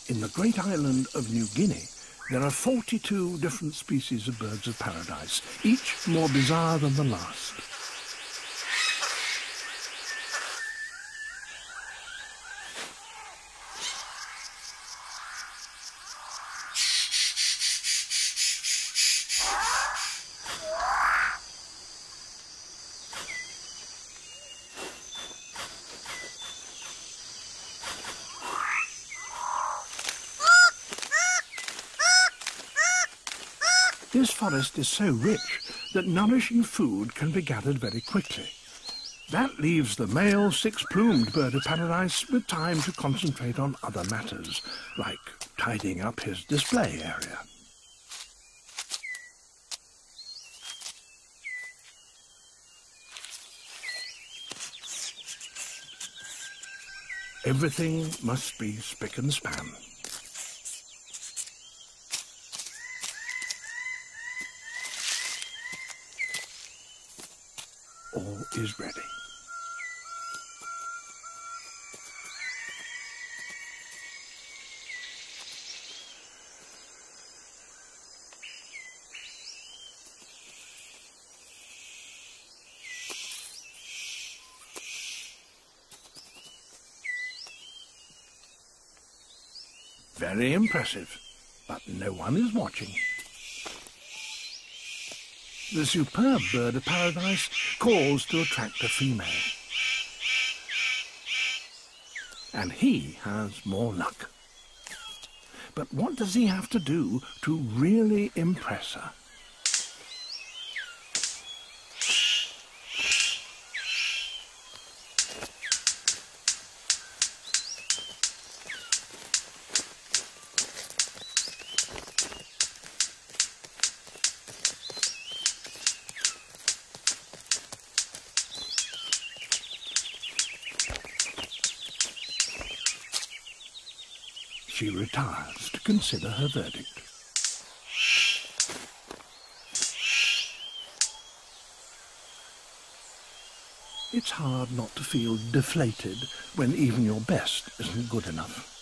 In the great island of New Guinea, there are 42 different species of birds of paradise, each more bizarre than the last. This forest is so rich that nourishing food can be gathered very quickly. That leaves the male six-plumed bird of paradise with time to concentrate on other matters, like tidying up his display area. Everything must be spick and span. All is ready. Very impressive, but no one is watching. The superb bird of paradise calls to attract a female. And he has more luck. But what does he have to do to really impress her? She retires to consider her verdict. It's hard not to feel deflated when even your best isn't good enough.